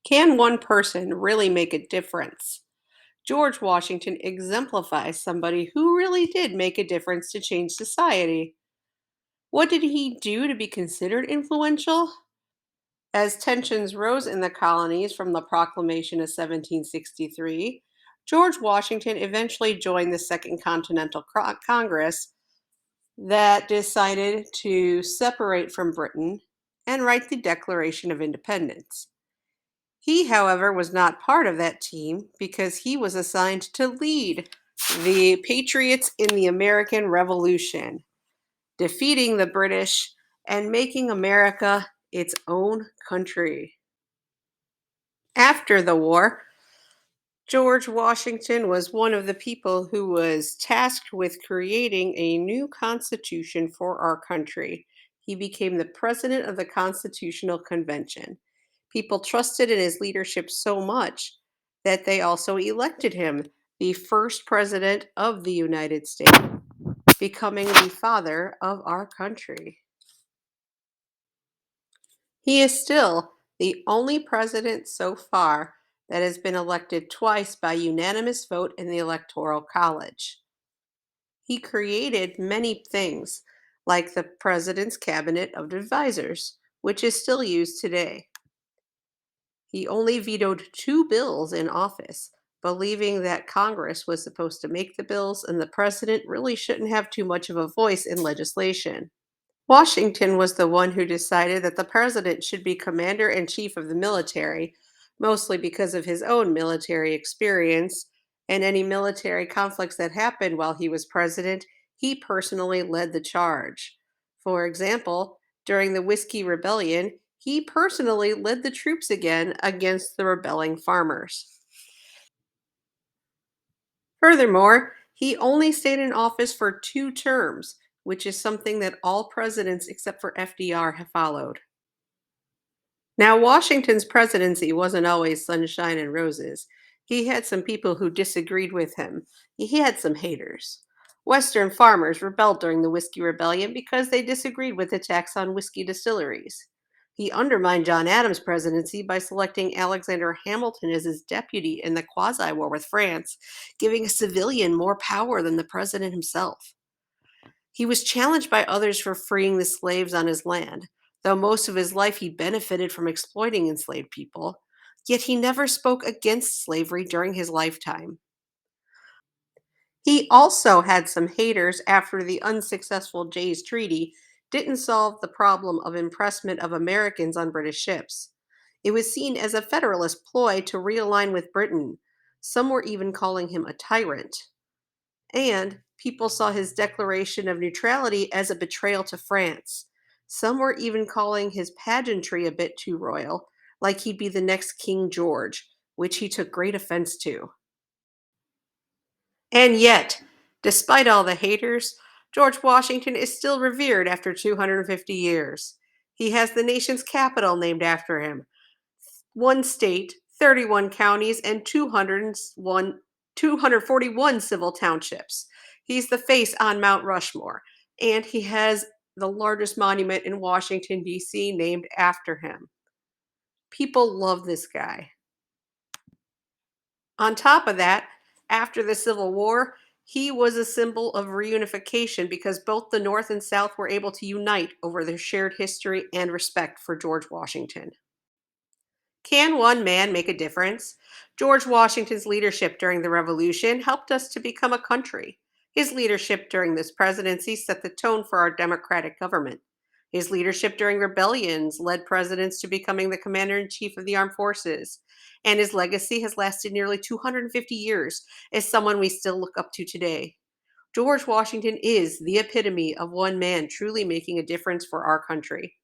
Can one person really make a difference? George Washington exemplifies somebody who really did make a difference to change society. What did he do to be considered influential? As tensions rose in the colonies from the proclamation of 1763, George Washington eventually joined the Second Continental Congress that decided to separate from Britain and write the Declaration of Independence. He, however, was not part of that team because he was assigned to lead the Patriots in the American Revolution, defeating the British and making America its own country. After the war, George Washington was one of the people who was tasked with creating a new constitution for our country. He became the president of the Constitutional Convention. People trusted in his leadership so much that they also elected him the first president of the United States, becoming the father of our country. He is still the only president so far that has been elected twice by unanimous vote in the Electoral College. He created many things, like the President's Cabinet of Advisors, which is still used today. He only vetoed two bills in office, believing that Congress was supposed to make the bills and the president really shouldn't have too much of a voice in legislation. Washington was the one who decided that the president should be commander in chief of the military, mostly because of his own military experience and any military conflicts that happened while he was president. He personally led the charge. For example, during the Whiskey Rebellion, he personally led the troops again against the rebelling farmers. Furthermore, he only stayed in office for 2 terms, which is something that all presidents except for FDR have followed. Now, Washington's presidency wasn't always sunshine and roses. He had some people who disagreed with him. He had some haters. Western farmers rebelled during the Whiskey Rebellion because they disagreed with the tax on whiskey distilleries. He undermined John Adams' presidency by selecting Alexander Hamilton as his deputy in the Quasi War with France, giving a civilian more power than the president himself. He was challenged by others for freeing the slaves on his land, though most of his life he benefited from exploiting enslaved people, yet he never spoke against slavery during his lifetime. He also had some haters after the unsuccessful Jay's Treaty didn't solve the problem of impressment of Americans on British ships. It was seen as a Federalist ploy to realign with Britain. Some were even calling him a tyrant. And people saw his declaration of neutrality as a betrayal to France. Some were even calling his pageantry a bit too royal, like he'd be the next King George, which he took great offense to. And yet, despite all the haters, George Washington is still revered after 250 years. He has the nation's capital named after him, one state, 31 counties, and 241 civil townships. He's the face on Mount Rushmore, and he has the largest monument in Washington, D.C., named after him. People love this guy. On top of that, after the Civil War, he was a symbol of reunification because both the North and South were able to unite over their shared history and respect for George Washington. Can one man make a difference? George Washington's leadership during the Revolution helped us to become a country. His leadership during this presidency set the tone for our democratic government. His leadership during rebellions led presidents to becoming the commander in chief of the armed forces. And his legacy has lasted nearly 250 years as someone we still look up to today. George Washington is the epitome of one man truly making a difference for our country.